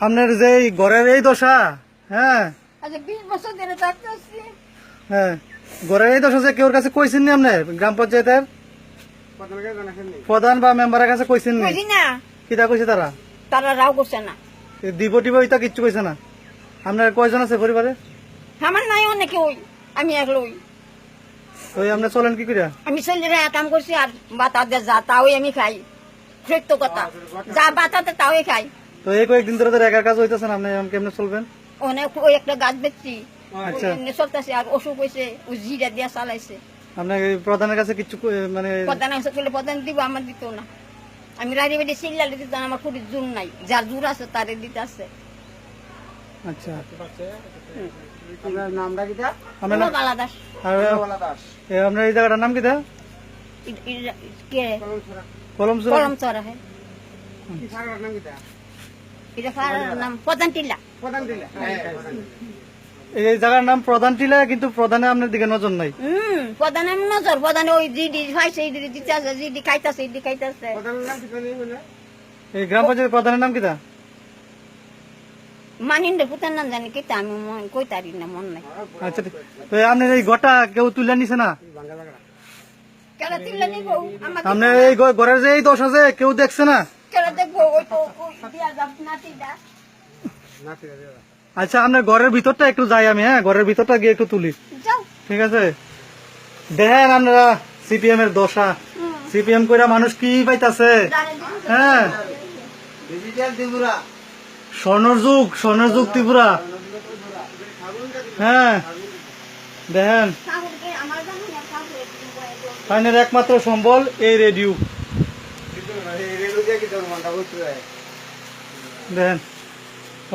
আপনার যে ঘরের এই দশা, হ্যাঁ আচ্ছা 20 বছর ধরে থাকতেছি। হ্যাঁ ঘরের এই দশা যে কেউর কাছে কইছেন নি? আপনার গ্রাম পঞ্চায়েতের প্রধান বা মেম্বারের কাছে কইছেন নি? কইছি না, কিটা কইছে তারা? তারা রাও করছে না। দিব টিব ওইটা কিচ্ছু কইছে না। আপনার কয়জন আছে পরিবারে? আমার নাই অনেকে, ওই আমি একলাই। ওই আপনি চলেন কি করিয়া? আমি ছেলেরা কাম করছি আর বাতাতে যা তাও আমি খাই, সত্য কথা। যা বাতাতে তাও খাই। তো এই কয়েকদিন ধরে তো একার কাজ হইতেছে না, আপনি কেমনে চলবেন? অনেক ওই একটা গাছ বেচছি, আচ্ছা এমনি চলতেছে। আর অসুখ হয়েছে, ও জিরা দিয়া চালাইছে। আপনার প্রধানের কাছে কিছু মানে প্রধান আছে করলে প্রধান দিব, আমার দিত না। আমি রাড়ি বেড়ে সিল্লালে দিত, আমার খুঁড়ির জোর নাই। যার জোর আছে তারে দিতে আছে। আচ্ছা আপনার নামটা কিটা? আপনার নাম- বালা দাস। আর দাস। আপনার এই জায়গাটার নাম কিটা? কে কলমসুরা। কলম চড়া হয় কি সারার নাম কিটা? এটা ফারার নাম প্রধান টিল্লা। প্রধান দিলা। এই জায়গার নাম প্রধান টিলা, কিন্তু প্রধানে আপনার দিকে নজর নাই। প্রধান নজর, প্রধান ওই জিডি খাইছে, দিতে আছে, জিডি খাইতেছে, ইডি খাইতেছে। প্রধানের নাম কিটা নেই বলে? এই গ্রাম পঞ্চায়েত প্রধানের নাম কিটা? মানিন্ডে পুতার নাম জানি কেটা, আমি কই তারি না, মন নাই। আচ্ছা তো আপনার এই গোটা কেউ তুলে নিছে না? বাংলা লাগা। কেলা টিল্লা নিব আমার, আপনার এই ঘরের যে এই দোষ আছে কেউ দেখছে না? কেলা দেখবো ওই তো ওই দিয়া যাব নাতিটা। নাতি দাদা। আচ্ছা আপনার ঘরের ভিতরটা একটু যাই আমি, হ্যাঁ ঘরের ভিতরটা গিয়ে একটু তুলি, যাও। ঠিক আছে? দেখেন আপনারা সিপিএম এর দশা, সিপিএম কইরা মানুষ কি পাইতাছে, হ্যাঁ ডিজিটাল ত্রিপুরা। স্বর্ণের যুগ ত্রিপুরা, হ্যাঁ দেখেন আমার জানি না তাইনের একমাত্র সম্বল এই রেডিও। এই রেডিও দিয়ে কি ধর্মটা হচ্ছে? দেখেন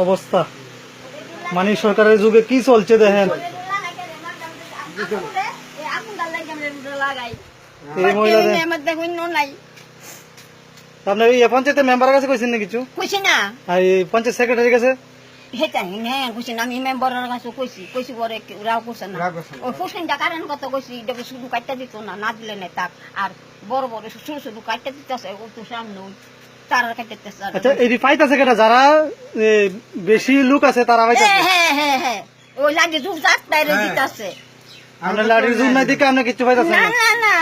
অবস্থা, মানিক সরকারের যুগে কি চলছে দেখেন। এই মহিলাদের আপনার এই পঞ্চায়েতের মেম্বারের কাছে কইছেন না কিছু? কইছি না, আর এই পঞ্চায়েত সেক্রেটারির কাছে? হেতাই হ্যাঁ কইছি না, আমি মেম্বারের কাছে কইছি পরে রাও করছে না। রাও করছে না। ওই ফুসকিনটা কারণ কত কইছি, এটা শুধু কাটটা দিত না, না দিলে না তাক। আর বড় বড় শুধু কাটটা দিতেছে, ও তো সামনে ওই তারা কাটতেছে। আচ্ছা এই ফাইতাছে কেটা? যারা বেশি লোক আছে তারা ফাইতাছে। হ্যাঁ ওই লাগে যুগ যাক তাইরে দিতেছে। আপনার লাঠির জুন নাই দিকে আপনি কিছু পাইতেছেন না না? না না,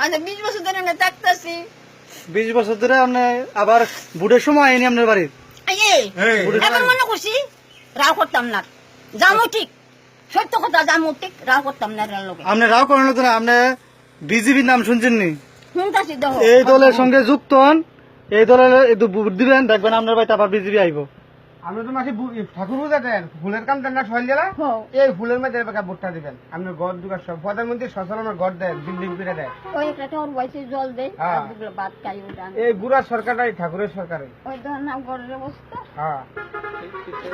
আমি 20 বছর ধরে না থাকতেছি। 20 বছর ধরে আপনি আবার বুড়ের সময় আইনি আপনার বাড়ির? এখন মনে করছি রাও করতাম না, জামু ঠিক সত্য কথা, জামু ঠিক রাও করতাম না। লোকে আপনি রাও করেন না, আপনি বিজেপির নাম শুনছেন নি? শুনতেছি দেখো, এই দলের সঙ্গে যুক্ত হন, এই দলের একটু ভোট দিবেন, দেখবেন আপনার বাড়িতে আবার বিজেপি আইব। আপনি তো মাসে ঠাকুর পূজা দেন, ফুলের কাম দেন না সহেল জেলা? এই ফুলের মধ্যে ভোটটা দিবেন। আপনার ঘর দুগার সব প্রধানমন্ত্রী সচলনের ঘর দেন, বিল্ডিং করে দেয়। ওই একটা টোর বয়সে জল দেয়, হ্যাঁ। দুগুলো বাদ খাই উঠান। এই বুড়া সরকারটাই ঠাকুরের সরকারে। ওই ধর নাম ঘরের অবস্থা, হ্যাঁ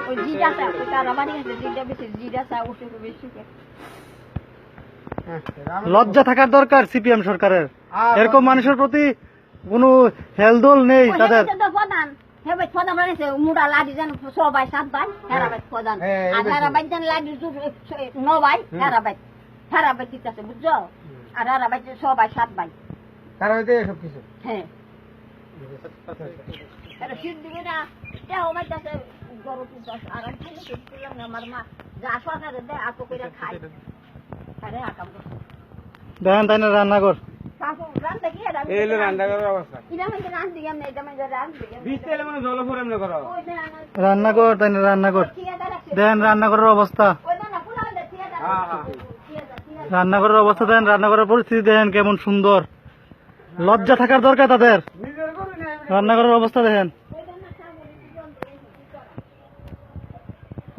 ওই জিরা চা, ওই তারা বাড়ি আছে, জিরা বেশি, জিরা চা উঠে বেশি। লজ্জা থাকার দরকার সিপিএম সরকারের, এরকম মানুষের প্রতি কোনো হেলদোল নেই তাদের। প্রধান হেবাই প্রধান বানিয়েছে, মুড়া লাডি যেন সবাই 7 ভাই, হেরাবাই প্রধান। আর হেরাবাই যেন লাডি 9 ভাই, হেরাবাই দিতেছে, বুঝছো? আর হেরাবাই সবাই 7 ভাই। তারা হইতে সব কিছু। হ্যাঁ শীত দিবে না, দেহ মাইতেছে গরম তুলতেছে। আর আমি খালি শীত করলাম না, আমার মা যা সরকারে দেয় আতো করে খাই, আরে আকাম করছে। দেখেন তাই না রান্নাঘর, রান্না কি এই হলো রান্নাঘরের অবস্থা। এটা মানে রান্না দিগাম না, এটা মানে রান্না দিগাম। বৃষ্টি এলে মানে জল ভরে এমনি করো। ওই না রান্নাঘর তাই না রান্নাঘর, দেখেন রান্নাঘরের অবস্থা, রান্নাঘরের অবস্থা দেখেন, রান্নাঘরের পরিস্থিতি দেখেন কেমন সুন্দর। লজ্জা থাকার দরকার তাদের, নিজের ঘরে নেই। রান্নাঘরের অবস্থা দেখেন।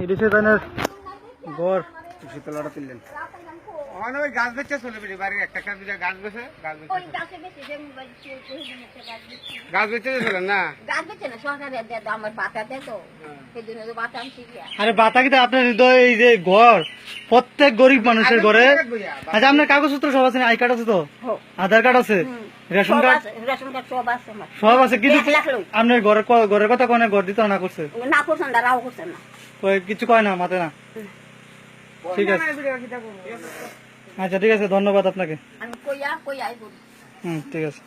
এদিকে তাই না ঘর, শীতলাটা তুললেন। ওই গাছ বেচে চলে বেশি বাড়ির একটা একটা দুটা গাছ বেছে, গাছ বেচে গাছ বেচে চলেন না। গাছ বেচে না, সরকারে দেয় তো, আমার বাতা দেয় তো, সেই জন্য তো বাতা আনছি গিয়া। আরে বাতা কিটা আপনার হৃদয়, এই যে ঘর প্রত্যেক গরিব মানুষের ঘরে। আচ্ছা আপনার কাগজপত্র সব আছে? আই কার্ড আছে তো, আধার কার্ড আছে, রেশন কার্ড, রেশন কার্ড সব আছে আমার। সব আছে, কিন্তু 1 লাখ লই। আপনার ঘরের কথা কোনে? ঘর দিতে না করছে? না করছেন না, রাও করছেন না। কিছু কয় না, মাতে না। ঠিক আছে, আচ্ছা ঠিক আছে, ধন্যবাদ আপনাকে। আমি কইয়া কইয়াই বলি। ঠিক আছে।